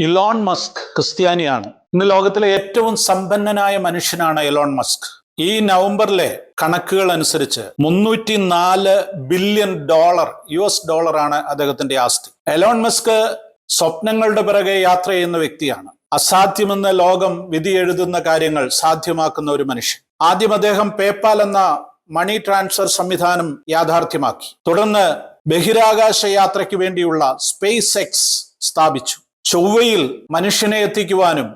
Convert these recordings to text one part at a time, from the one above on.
Elon Musk ക്രിസ്ത്യാനിയാണ്. ഇന്ന് ലോകത്തിലെ ഏറ്റവും സമ്പന്നനായ മനുഷ്യനാണ് ഇലോൺ മസ്ക്. ഈ നവംബറിലെ കണക്കുകൾ അനുസരിച്ച് 304 ബില്യൺ US ഡോളറാണ് അദ്ദേഹത്തിന്റെ ആസ്തി. എലോൺ മസ്ക് സ്വപ്നങ്ങളുടെ പിറകെ യാത്ര ചെയ്യുന്ന വ്യക്തിയാണ്. അസാധ്യമെന്ന് ലോകം വിധി എഴുതുന്ന കാര്യങ്ങൾ സാധ്യമാക്കുന്ന ഒരു മനുഷ്യൻ. ആദ്യം അദ്ദേഹം പേപ്പാൽ എന്ന മണി ട്രാൻസ്ഫർ സംവിധാനം യാഥാർത്ഥ്യമാക്കി. തുടർന്ന് ബഹിരാകാശ യാത്രയ്ക്ക് വേണ്ടിയുള്ള സ്പേസ് എക്സ് സ്ഥാപിച്ചു. ചൊവ്വയിൽ മനുഷ്യനെ എത്തിക്കുവാനും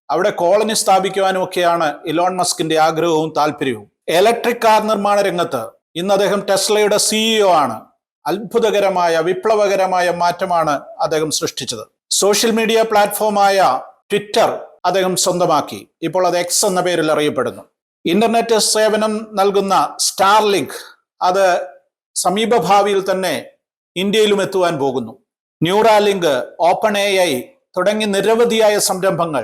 അവിടെ കോളനി സ്ഥാപിക്കുവാനും ഒക്കെയാണ് ഇലോൺ മസ്കിന്റെ ആഗ്രഹവും താല്പര്യവും. ഇലക്ട്രിക് കാർ നിർമ്മാണ രംഗത്ത് ഇന്ന് അദ്ദേഹം ടെസ്ലയുടെ CEO ആണ്. അത്ഭുതകരമായ വിപ്ലവകരമായ മാറ്റമാണ് അദ്ദേഹം സൃഷ്ടിച്ചത്. സോഷ്യൽ മീഡിയ പ്ലാറ്റ്ഫോമായ ട്വിറ്റർ അദ്ദേഹം സ്വന്തമാക്കി. ഇപ്പോൾ അത് എക്സ് എന്ന പേരിൽ അറിയപ്പെടുന്നു. ഇന്റർനെറ്റ് സേവനം നൽകുന്ന സ്റ്റാർലിങ്ക് അത് സമീപഭാവിയിൽ തന്നെ ഇന്ത്യയിലും എത്തുവാൻ പോകുന്നു. ന്യൂറാലിങ്ക്, ഓപ്പൺ AI തുടങ്ങി നിരവധിയായ സംരംഭങ്ങൾ,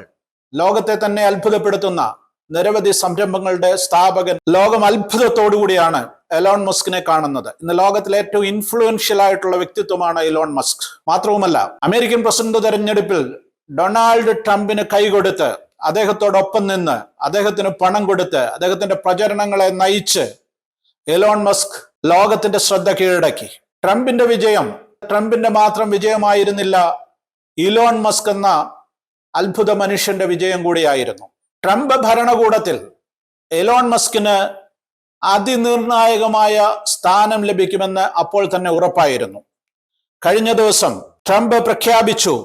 ലോകത്തെ തന്നെ അത്ഭുതപ്പെടുത്തുന്ന നിരവധി സംരംഭങ്ങളുടെ സ്ഥാപകൻ. ലോകം അത്ഭുതത്തോടുകൂടിയാണ് എലോൺ മസ്കിനെ കാണുന്നത്. ഇന്ന് ലോകത്തിലെ ഏറ്റവും ഇൻഫ്ലുവൻഷ്യൽ ആയിട്ടുള്ള വ്യക്തിത്വമാണ് ഇലോൺ മസ്ക്. മാത്രവുമല്ല, അമേരിക്കൻ പ്രസിഡന്റ് തെരഞ്ഞെടുപ്പിൽ ഡൊണാൾഡ് ട്രംപിന് കൈകൊടുത്ത് അദ്ദേഹത്തോടൊപ്പം നിന്ന് അദ്ദേഹത്തിന് പണം കൊടുത്ത് അദ്ദേഹത്തിന്റെ പ്രചരണങ്ങളെ നയിച്ച് എലോൺ മസ്ക് ലോകത്തിന്റെ ശ്രദ്ധ കീഴടക്കി. ട്രംപിന്റെ വിജയം ട്രംപിന്റെ മാത്രം വിജയമായിരുന്നില്ല, ഇലോൺ മസ്ക് എന്ന അത്ഭുത മനുഷ്യന്റെ വിജയം കൂടിയായിരുന്നു. ട്രംപ് ഭരണകൂടത്തിൽ എലോൺ മസ്കിന് അതിനിർണായകമായ സ്ഥാനം ലഭിക്കുമെന്ന് അപ്പോൾ തന്നെ ഉറപ്പായിരുന്നു. കഴിഞ്ഞ ദിവസം ട്രംപ് പ്രഖ്യാപിച്ചു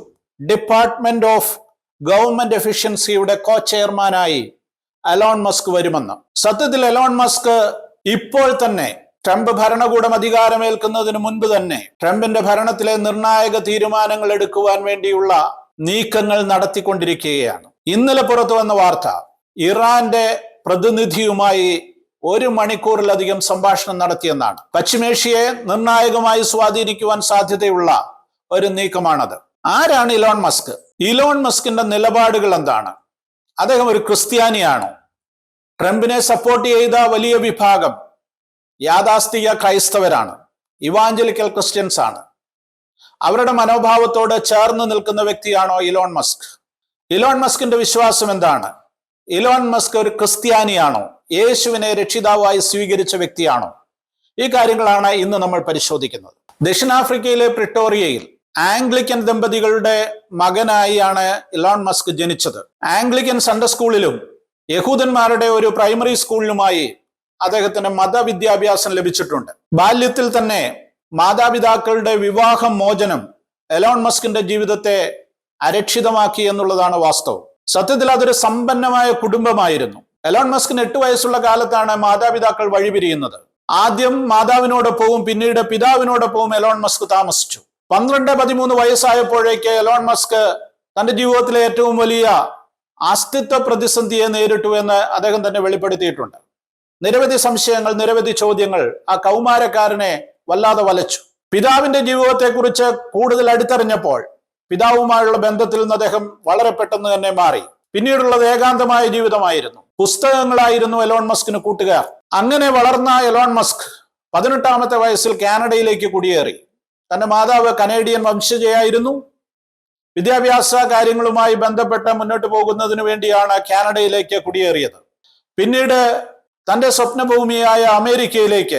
ഡിപ്പാർട്ട്മെന്റ് ഓഫ് ഗവൺമെന്റ് എഫിഷ്യൻസിയുടെ ചെയർമാനായി എലോൺ മസ്ക് വരുമെന്ന്. സത്യത്തിൽ എലോൺ മസ്ക് ഇപ്പോൾ തന്നെ ട്രംപ് ഭരണകൂടം അധികാരമേൽക്കുന്നതിന് മുൻപ് തന്നെ ട്രംപിന്റെ ഭരണത്തിലെ നിർണായക തീരുമാനങ്ങൾ എടുക്കുവാൻ വേണ്ടിയുള്ള നീക്കങ്ങൾ നടത്തിക്കൊണ്ടിരിക്കുകയാണ്. ഇന്നലെ പുറത്തു വന്ന വാർത്ത, ഇറാന്റെ പ്രതിനിധിയുമായി 1 മണിക്കൂറിലധികം സംഭാഷണം നടത്തിയെന്നാണ്. പശ്ചിമേഷ്യയെ നിർണായകമായി സ്വാധീനിക്കുവാൻ സാധ്യതയുള്ള ഒരു നീക്കമാണത്. ആരാണ് ഇലോൺ മസ്ക്? ഇലോൺ മസ്കിന്റെ നിലപാടുകൾ എന്താണ്? അദ്ദേഹം ഒരു ക്രിസ്ത്യാനിയാണോ? ട്രംപിനെ സപ്പോർട്ട് ചെയ്ത വലിയ വിഭാഗം യാഥാസ്ഥിക ക്രൈസ്തവരാണ്, ഇവാഞ്ചലിക്കൽ ക്രിസ്ത്യൻസ് ആണ്. അവരുടെ മനോഭാവത്തോട് ചേർന്ന് നിൽക്കുന്ന വ്യക്തിയാണോ ഇലോൺ മസ്ക്? ഇലോൺ മസ്കിന്റെ വിശ്വാസം എന്താണ്? ഇലോൺ മസ്ക് ഒരു ക്രിസ്ത്യാനിയാണോ? യേശുവിനെ രക്ഷിതാവായി സ്വീകരിച്ച വ്യക്തിയാണോ? ഈ കാര്യങ്ങളാണ് ഇന്ന് നമ്മൾ പരിശോധിക്കുന്നത്. ദക്ഷിണാഫ്രിക്കയിലെ പ്രിട്ടോറിയയിൽ ആംഗ്ലിക്കൻ ദമ്പതികളുടെ മകനായാണ് ഇലോൺ മസ്ക് ജനിച്ചത്. ആംഗ്ലിക്കൻ സൺഡേ സ്കൂളിലും യഹൂദന്മാരുടെ ഒരു പ്രൈമറി സ്കൂളിലുമായി അദ്ദേഹത്തിന് മതവിദ്യാഭ്യാസം ലഭിച്ചിട്ടുണ്ട്. ബാല്യത്തിൽ തന്നെ മാതാപിതാക്കളുടെ വിവാഹ മോചനം എലോൺ മസ്കിന്റെ ജീവിതത്തെ അരക്ഷിതമാക്കി എന്നുള്ളതാണ് വാസ്തവം. സത്യത്തിൽ അതൊരു സമ്പന്നമായ കുടുംബമായിരുന്നു. എലോൺ മസ്കിന് 8 വയസ്സുള്ള കാലത്താണ് മാതാപിതാക്കൾ വഴിപിരിയുന്നത്. ആദ്യം മാതാവിനോടൊപ്പവും പിന്നീട് പിതാവിനോടൊപ്പവും എലോൺ മസ്ക് താമസിച്ചു. 12-13 വയസ്സായപ്പോഴേക്ക് എലോൺ മസ്ക് തന്റെ ജീവിതത്തിലെ ഏറ്റവും വലിയ അസ്തിത്വ പ്രതിസന്ധിയെ നേരിട്ടു എന്ന് അദ്ദേഹം തന്നെ വെളിപ്പെടുത്തിയിട്ടുണ്ട്. നിരവധി സംശയങ്ങൾ, നിരവധി ചോദ്യങ്ങൾ ആ കൗമാരക്കാരനെ വല്ലാതെ വലച്ചു. പിതാവിന്റെ ജീവിതത്തെക്കുറിച്ച് കൂടുതൽ അടുത്തറിഞ്ഞപ്പോൾ പിതാവുമായുള്ള ബന്ധത്തിൽ നിന്ന് അദ്ദേഹം വളരെ പെട്ടെന്ന് തന്നെ മാറി. പിന്നീടുള്ളത് ഏകാന്തമായ ജീവിതമായിരുന്നു. പുസ്തകങ്ങളായിരുന്നു എലോൺ മസ്കിന് കൂട്ടുകാർ. അങ്ങനെ വളർന്ന എലോൺ മസ്ക് 18-ാമത്തെ വയസ്സിൽ കാനഡയിലേക്ക് കുടിയേറി. തന്റെ മാതാവ് കനേഡിയൻ വംശജയായിരുന്നു. വിദ്യാഭ്യാസ കാര്യങ്ങളുമായി ബന്ധപ്പെട്ട് മുന്നോട്ട് പോകുന്നതിന് വേണ്ടിയാണ് കാനഡയിലേക്ക് കുടിയേറിയത്. പിന്നീട് തന്റെ സ്വപ്നഭൂമിയായ അമേരിക്കയിലേക്ക്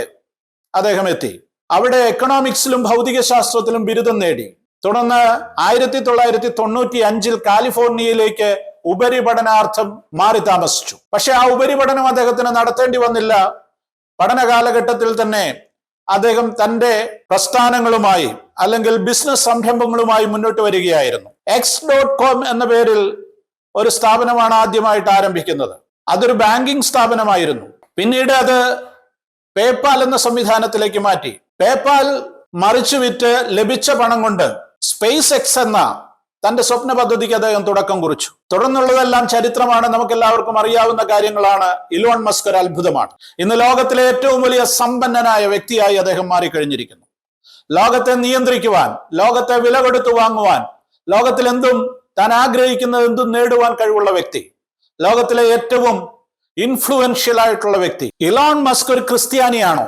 അദ്ദേഹം എത്തി. അവിടെ എക്കണോമിക്സിലും ഭൗതിക ശാസ്ത്രത്തിലും ബിരുദം നേടി. തുടർന്ന് 1995 കാലിഫോർണിയയിലേക്ക് ഉപരിപഠനാർത്ഥം മാറി താമസിച്ചു. പക്ഷെ ആ ഉപരിപഠനം അദ്ദേഹത്തിന് നടത്തേണ്ടി വന്നില്ല. പഠന കാലഘട്ടത്തിൽ തന്നെ അദ്ദേഹം തന്റെ പ്രസ്ഥാനങ്ങളുമായി അല്ലെങ്കിൽ ബിസിനസ് സംരംഭങ്ങളുമായി മുന്നോട്ട് വരികയായിരുന്നു. X.com എന്ന പേരിൽ ഒരു സ്ഥാപനമാണ് ആദ്യമായിട്ട് ആരംഭിക്കുന്നത്. അതൊരു ബാങ്കിങ് സ്ഥാപനമായിരുന്നു. പിന്നീട് അത് പേപ്പാൽ എന്ന സംവിധാനത്തിലേക്ക് മാറ്റി. പേപ്പാൽ മറിച്ചു വിറ്റ് ലഭിച്ച പണം കൊണ്ട് സ്പേസ് എക്സ് എന്ന തന്റെ സ്വപ്ന പദ്ധതിക്ക് അദ്ദേഹം തുടക്കം കുറിച്ചു. തുടർന്നുള്ളതെല്ലാം ചരിത്രമാണ്, നമുക്ക് എല്ലാവർക്കും അറിയാവുന്ന കാര്യങ്ങളാണ്. ഇലോൺ മസ്ക് ഒരു അത്ഭുതമാണ്. ഇന്ന് ലോകത്തിലെ ഏറ്റവും വലിയ സമ്പന്നനായ വ്യക്തിയായി അദ്ദേഹം മാറിക്കഴിഞ്ഞിരിക്കുന്നു. ലോകത്തെ നിയന്ത്രിക്കുവാൻ, ലോകത്തെ വില കൊടുത്തു വാങ്ങുവാൻ, ലോകത്തിൽ എന്തും താൻ ആഗ്രഹിക്കുന്നത് എന്തും നേടുവാൻ കഴിവുള്ള വ്യക്തി, ലോകത്തിലെ ഏറ്റവും ഇൻഫ്ലുവൻഷ്യൽ ആയിട്ടുള്ള വ്യക്തി. ഇലോൺ മസ്ക് ഒരു ക്രിസ്ത്യാനിയാണോ?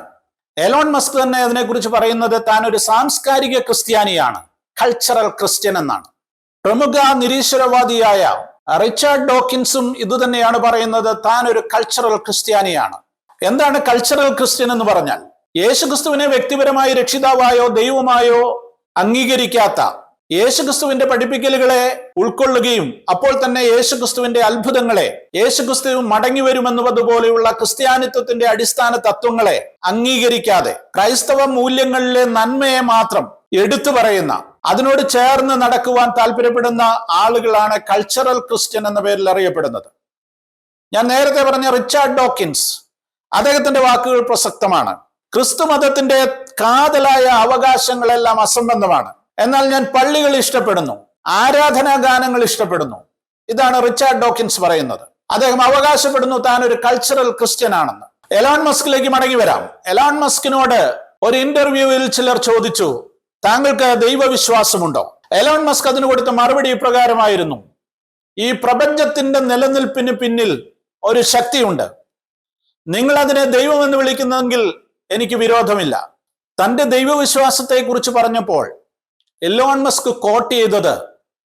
എലോൺ മസ്ക് തന്നെ അതിനെക്കുറിച്ച് പറയുന്നത് താൻ ഒരു സാംസ്കാരിക ക്രിസ്ത്യാനിയാണ്, കൾച്ചറൽ ക്രിസ്ത്യൻ എന്നാണ്. പ്രമുഖ നിരീശ്വരവാദിയായ റിച്ചാർഡ് ഡോക്കിൻസും ഇതുതന്നെയാണ് പറയുന്നത്. താൻ ഒരു കൾച്ചറൽ ക്രിസ്ത്യാനിയാണ്. എന്താണ് കൾച്ചറൽ ക്രിസ്ത്യൻ എന്ന് പറഞ്ഞാൽ? യേശുക്രിസ്തുവിനെ വ്യക്തിപരമായി രക്ഷിതാവായോ ദൈവമായോ അംഗീകരിക്കാത്ത, യേശുക്രിസ്തുവിന്റെ പഠിപ്പിക്കലുകളെ ഉൾക്കൊള്ളുകയും അപ്പോൾ തന്നെ യേശുക്രിസ്തുവിന്റെ അത്ഭുതങ്ങളെ, യേശുക്രിസ്തു മടങ്ങി വരുമെന്നതുപോലെയുള്ള ക്രിസ്ത്യാനിത്വത്തിന്റെ അടിസ്ഥാന തത്വങ്ങളെ അംഗീകരിക്കാതെ ക്രൈസ്തവ മൂല്യങ്ങളിലെ നന്മയെ മാത്രം എടുത്തു പറയുന്ന, അതിനോട് ചേർന്ന് നടക്കുവാൻ താല്പര്യപ്പെടുന്ന ആളുകളാണ് കൾച്ചറൽ ക്രിസ്ത്യൻ എന്ന പേരിൽ അറിയപ്പെടുന്നത്. ഞാൻ നേരത്തെ പറഞ്ഞ റിച്ചാർഡ് ഡോക്കിൻസ്, അദ്ദേഹത്തിന്റെ വാക്കുകൾ പ്രസക്തമാണ്. ക്രിസ്തു മതത്തിന്റെ കാതലായ അവകാശങ്ങളെല്ലാം അസംബന്ധമാണ്. എന്നാൽ ഞാൻ പള്ളികൾ ഇഷ്ടപ്പെടുന്നു, ആരാധനാ ഗാനങ്ങൾ ഇഷ്ടപ്പെടുന്നു. ഇതാണ് റിച്ചാർഡ് ഡോക്കിൻസ് പറയുന്നത്. അദ്ദേഹം അവകാശപ്പെടുന്നു താൻ ഒരു കൾച്ചറൽ ക്രിസ്ത്യൻ ആണെന്ന്. എലോൺ മസ്കിലേക്ക് മടങ്ങി വരാം. എലോൺ മസ്കിനോട് ഒരു ഇന്റർവ്യൂവിൽ ചിലർ ചോദിച്ചു, താങ്കൾക്ക് ദൈവവിശ്വാസമുണ്ടോ? എലോൺ മസ്ക് അതിന് കൊടുത്ത മറുപടി ഇപ്രകാരമായിരുന്നു: ഈ പ്രപഞ്ചത്തിന്റെ നിലനിൽപ്പിന് പിന്നിൽ ഒരു ശക്തിയുണ്ട്. നിങ്ങൾ അതിനെ ദൈവമെന്ന് വിളിക്കുന്നെങ്കിൽ എനിക്ക് വിരോധമില്ല. തന്റെ ദൈവവിശ്വാസത്തെ കുറിച്ച് പറഞ്ഞപ്പോൾ എലോൺ മസ്ക് കോട്ട് ചെയ്തത്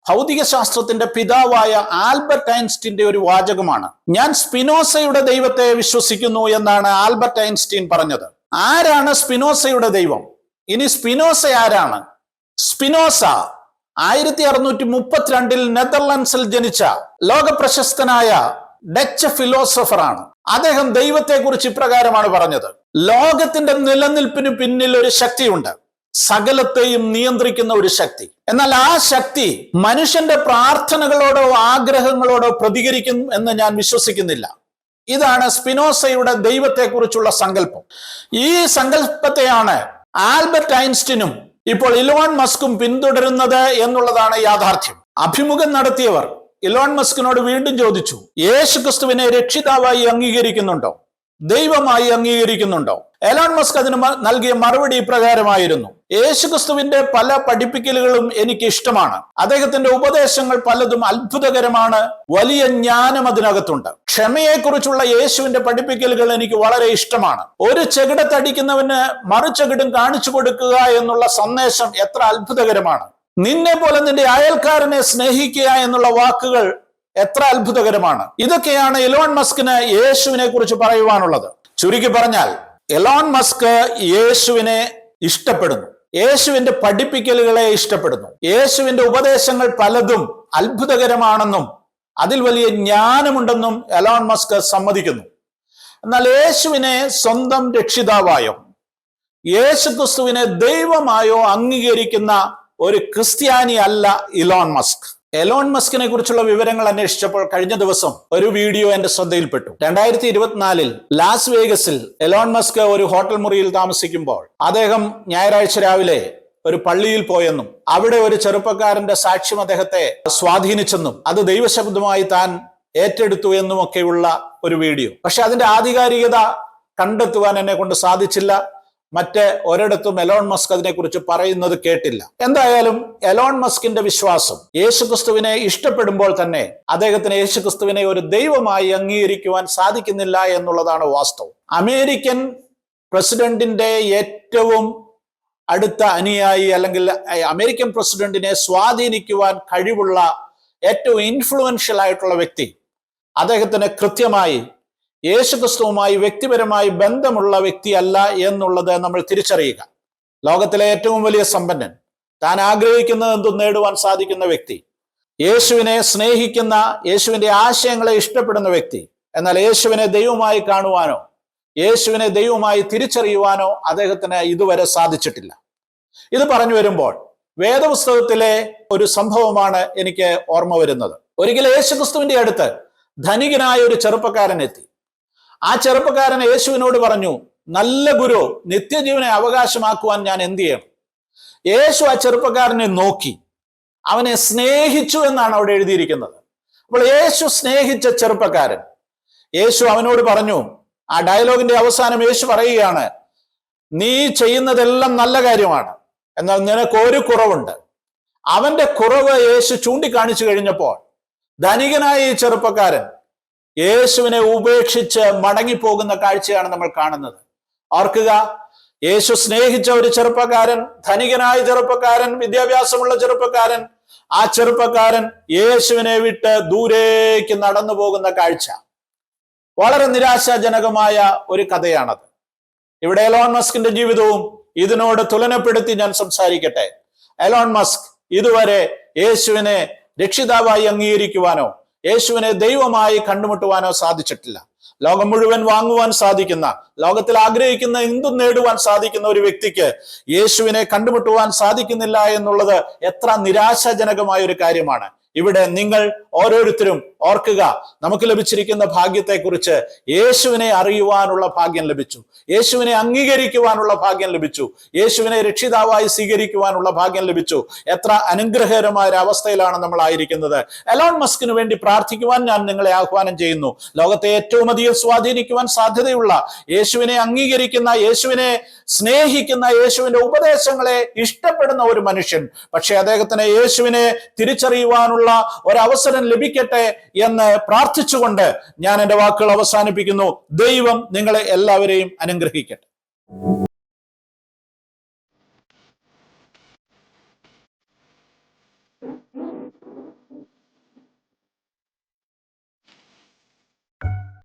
ഭൗതിക ശാസ്ത്രത്തിന്റെ പിതാവായ ആൽബർട്ട് ഐൻസ്റ്റീന്റെ ഒരു വാചകമാണ്. ഞാൻ സ്പിനോസയുടെ ദൈവത്തെ വിശ്വസിക്കുന്നു എന്നാണ് ആൽബർട്ട് ഐൻസ്റ്റീൻ പറഞ്ഞത്. ആരാണ് സ്പിനോസയുടെ ദൈവം? ഇനി സ്പിനോസ ആരാണ്? സ്പിനോസ 1632 നെതർലൻഡ്സിൽ ജനിച്ച ലോകപ്രശസ്തനായ ഡച്ച് ഫിലോസഫറാണ്. അദ്ദേഹം ദൈവത്തെക്കുറിച്ച് ഇപ്രകാരമാണ് പറഞ്ഞത്: ലോകത്തിന്റെ നിലനിൽപ്പിന് പിന്നിൽ ഒരു ശക്തിയുണ്ട്, സകലത്തെയും നിയന്ത്രിക്കുന്ന ഒരു ശക്തി. എന്നാൽ ആ ശക്തി മനുഷ്യന്റെ പ്രാർത്ഥനകളോടോ ആഗ്രഹങ്ങളോടോ പ്രതികരിക്കും എന്ന് ഞാൻ വിശ്വസിക്കുന്നില്ല. ഇതാണ് സ്പിനോസയുടെ ദൈവത്തെക്കുറിച്ചുള്ള സങ്കല്പം. ഈ സങ്കല്പത്തെയാണ് ആൽബർട്ട് ഐൻസ്റ്റീനും ഇപ്പോൾ ഇലോൺ മസ്കും പിന്തുടരുന്നത് എന്നുള്ളതാണ് യാഥാർത്ഥ്യം. അഭിമുഖം നടത്തിയവർ ഇലോൺ മസ്കിനോട് വീണ്ടും ചോദിച്ചു, യേശുക്രിസ്തുവിനെ രക്ഷിതാവായി അംഗീകരിക്കുന്നുണ്ടോ, ദൈവമായി അംഗീകരിക്കുന്നുണ്ടോ? എലോൺ മസ്ക് അതിന് നൽകിയ മറുപടി ഇപ്രകാരമായിരുന്നു: യേശുക്രിസ്തുവിന്റെ പല പഠിപ്പിക്കലുകളും എനിക്ക് ഇഷ്ടമാണ്. അദ്ദേഹത്തിന്റെ ഉപദേശങ്ങൾ പലതും അത്ഭുതകരമാണ്. വലിയ ജ്ഞാനം അതിനകത്തുണ്ട്. ക്ഷമയെക്കുറിച്ചുള്ള യേശുവിന്റെ പഠിപ്പിക്കലുകൾ എനിക്ക് വളരെ ഇഷ്ടമാണ്. ഒരു ചെകിടത്തടിക്കുന്നവന് മറുചെകിടും കാണിച്ചു കൊടുക്കുക എന്നുള്ള സന്ദേശം എത്ര അത്ഭുതകരമാണ്. നിന്നെ പോലെ നിന്റെ അയൽക്കാരനെ സ്നേഹിക്കുക എന്നുള്ള വാക്കുകൾ എത്ര അത്ഭുതകരമാണ്. ഇതൊക്കെയാണ് എലോൺ മസ്കിന് യേശുവിനെ കുറിച്ച് പറയുവാനുള്ളത്. ചുരുക്കി പറഞ്ഞാൽ എലോൺ മസ്ക് യേശുവിനെ ഇഷ്ടപ്പെടുന്നു, യേശുവിന്റെ പഠിപ്പിക്കലുകളെ ഇഷ്ടപ്പെടുന്നു. യേശുവിന്റെ ഉപദേശങ്ങൾ പലതും അത്ഭുതകരമാണെന്നും അതിൽ വലിയ ജ്ഞാനമുണ്ടെന്നും എലോൺ മസ്ക് സമ്മതിക്കുന്നു. എന്നാൽ യേശുവിനെ സ്വന്തം രക്ഷിതാവായോ യേശുക്രിസ്തുവിനെ ദൈവമായോ അംഗീകരിക്കുന്ന ഒരു ക്രിസ്ത്യാനി അല്ല ഇലോൺ മസ്ക്. എലോൺ മസ്കിനെ കുറിച്ചുള്ള വിവരങ്ങൾ അന്വേഷിച്ചപ്പോൾ കഴിഞ്ഞ ദിവസം ഒരു വീഡിയോ എന്റെ ശ്രദ്ധയിൽപ്പെട്ടു. 2024 ലാസ് വേഗസിൽ എലോൺ മസ്ക് ഒരു ഹോട്ടൽ മുറിയിൽ താമസിക്കുമ്പോൾ അദ്ദേഹം ഞായറാഴ്ച രാവിലെ ഒരു പള്ളിയിൽ പോയെന്നും അവിടെ ഒരു ചെറുപ്പക്കാരന്റെ സാക്ഷ്യം അദ്ദേഹത്തെ സ്വാധീനിച്ചെന്നും അത് ദൈവശബ്ദമായി താൻ ഏറ്റെടുത്തു എന്നുമൊക്കെയുള്ള ഒരു വീഡിയോ. പക്ഷെ അതിന്റെ ആധികാരികത കണ്ടെത്തുവാൻ എന്നെ കൊണ്ട് സാധിച്ചില്ല. മറ്റ് ഒരിടത്തും എലോൺ മസ്ക് അതിനെക്കുറിച്ച് പറയുന്നത് കേട്ടില്ല. എന്തായാലും എലോൺ മസ്കിന്റെ വിശ്വാസം യേശുക്രിസ്തുവിനെ ഇഷ്ടപ്പെടുമ്പോൾ തന്നെ അദ്ദേഹത്തിന് യേശുക്രിസ്തുവിനെ ഒരു ദൈവമായി അംഗീകരിക്കുവാൻ സാധിക്കുന്നില്ല എന്നുള്ളതാണ് വാസ്തവം. അമേരിക്കൻ പ്രസിഡന്റിന്റെ ഏറ്റവും അടുത്ത അനുയായി, അല്ലെങ്കിൽ അമേരിക്കൻ പ്രസിഡന്റിനെ സ്വാധീനിക്കുവാൻ കഴിവുള്ള ഏറ്റവും ഇൻഫ്ലുവൻഷ്യൽ ആയിട്ടുള്ള വ്യക്തി, അദ്ദേഹത്തിന് കൃത്യമായി യേശുക്രിസ്തുവുമായി വ്യക്തിപരമായി ബന്ധമുള്ള വ്യക്തിയല്ല എന്നുള്ളത് നമ്മൾ തിരിച്ചറിയുക. ലോകത്തിലെ ഏറ്റവും വലിയ സമ്പന്നൻ, താൻ ആഗ്രഹിക്കുന്നത് എന്തും നേടുവാൻ സാധിക്കുന്ന വ്യക്തി, യേശുവിനെ സ്നേഹിക്കുന്ന, യേശുവിന്റെ ആശയങ്ങളെ ഇഷ്ടപ്പെടുന്ന വ്യക്തി, എന്നാൽ യേശുവിനെ ദൈവമായി കാണുവാനോ യേശുവിനെ ദൈവമായി തിരിച്ചറിയുവാനോ അദ്ദേഹത്തിന് ഇതുവരെ സാധിച്ചിട്ടില്ല. ഇത് പറഞ്ഞു വരുമ്പോൾ വേദപുസ്തകത്തിലെ ഒരു സംഭവമാണ് എനിക്ക് ഓർമ്മ വരുന്നത്. ഒരിക്കൽ യേശുക്രിസ്തുവിന്റെ അടുത്ത് ധനികനായ ഒരു ചെറുപ്പക്കാരൻ എത്തി. ആ ചെറുപ്പക്കാരൻ യേശുവിനോട് പറഞ്ഞു, നല്ല ഗുരു, നിത്യജീവനെ അവകാശമാക്കുവാൻ ഞാൻ എന്ത് ചെയ്യണം? യേശു ആ ചെറുപ്പക്കാരനെ നോക്കി അവനെ സ്നേഹിച്ചു എന്നാണ് അവിടെ എഴുതിയിരിക്കുന്നത്. അപ്പോൾ യേശു സ്നേഹിച്ച ചെറുപ്പക്കാരൻ, യേശു അവനോട് പറഞ്ഞു, ആ ഡയലോഗിന്റെ അവസാനം യേശു പറയുകയാണ്, നീ ചെയ്യുന്നതെല്ലാം നല്ല കാര്യമാണ്, എന്നാൽ നിനക്ക് ഒരു കുറവുണ്ട്. അവന്റെ കുറവ് യേശു ചൂണ്ടിക്കാണിച്ചു കഴിഞ്ഞപ്പോൾ ധനികനായ ഈ ചെറുപ്പക്കാരൻ യേശുവിനെ ഉപേക്ഷിച്ച് മടങ്ങിപ്പോകുന്ന കാഴ്ചയാണ് നമ്മൾ കാണുന്നത്. ഓർക്കുക, യേശു സ്നേഹിച്ച ഒരു ചെറുപ്പക്കാരൻ, ധനികനായ ചെറുപ്പക്കാരൻ, വിദ്യാഭ്യാസമുള്ള ചെറുപ്പക്കാരൻ, ആ ചെറുപ്പക്കാരൻ യേശുവിനെ വിട്ട് ദൂരേക്ക് നടന്നു പോകുന്ന കാഴ്ച വളരെ നിരാശാജനകമായ ഒരു കഥയാണത്. ഇവിടെ എലോൺ മസ്കിന്റെ ജീവിതവും ഇതിനോട് തുലനപ്പെടുത്തി ഞാൻ സംസാരിക്കട്ടെ. എലോൺ മസ്ക് ഇതുവരെ യേശുവിനെ രക്ഷിതാവായി അംഗീകരിക്കുവാനോ യേശുവിനെ ദൈവമായി കണ്ടുമുട്ടുവാനോ സാധിച്ചിട്ടില്ല. ലോകം മുഴുവൻ വാങ്ങുവാൻ സാധിക്കുന്ന, ലോകത്തിൽ ആഗ്രഹിക്കുന്ന എന്തും നേടുവാൻ സാധിക്കുന്ന ഒരു വ്യക്തിക്ക് യേശുവിനെ കണ്ടുമുട്ടുവാൻ സാധിക്കുന്നില്ല എന്നുള്ളത് എത്ര നിരാശാജനകമായ ഒരു കാര്യമാണ്. ഇവിടെ നിങ്ങൾ ഓരോരുത്തരും ഓർക്കുക, നമുക്ക് ലഭിച്ചിരിക്കുന്ന ഭാഗ്യത്തെക്കുറിച്ച്. യേശുവിനെ അറിയുവാനുള്ള ഭാഗ്യം ലഭിച്ചു, യേശുവിനെ അംഗീകരിക്കുവാനുള്ള ഭാഗ്യം ലഭിച്ചു, യേശുവിനെ രക്ഷിതാവായി സ്വീകരിക്കുവാനുള്ള ഭാഗ്യം ലഭിച്ചു. എത്ര അനുഗ്രഹകരമായ ഒരു അവസ്ഥയിലാണ് നമ്മൾ ആയിരിക്കുന്നത്. എലോൺ മസ്കിന് വേണ്ടി പ്രാർത്ഥിക്കുവാൻ ഞാൻ നിങ്ങളെ ആഹ്വാനം ചെയ്യുന്നു. ലോകത്തെ ഏറ്റവും അധികം സ്വാധീനിക്കുവാൻ സാധ്യതയുള്ള, യേശുവിനെ അംഗീകരിക്കുന്ന, യേശുവിനെ സ്നേഹിക്കുന്ന, യേശുവിന്റെ ഉപദേശങ്ങളെ ഇഷ്ടപ്പെടുന്ന ഒരു മനുഷ്യൻ. പക്ഷെ അദ്ദേഹത്തിന് യേശുവിനെ തിരിച്ചറിയുവാനുള്ള ഒരവസരം ലഭിക്കട്ടെ എന്ന് പ്രാർത്ഥിച്ചുകൊണ്ട് ഞാൻ എൻ്റെ വാക്കുകൾ അവസാനിപ്പിക്കുന്നു. ദൈവം നിങ്ങളെ എല്ലാവരെയും അനുഗ്രഹിക്കട്ടെ.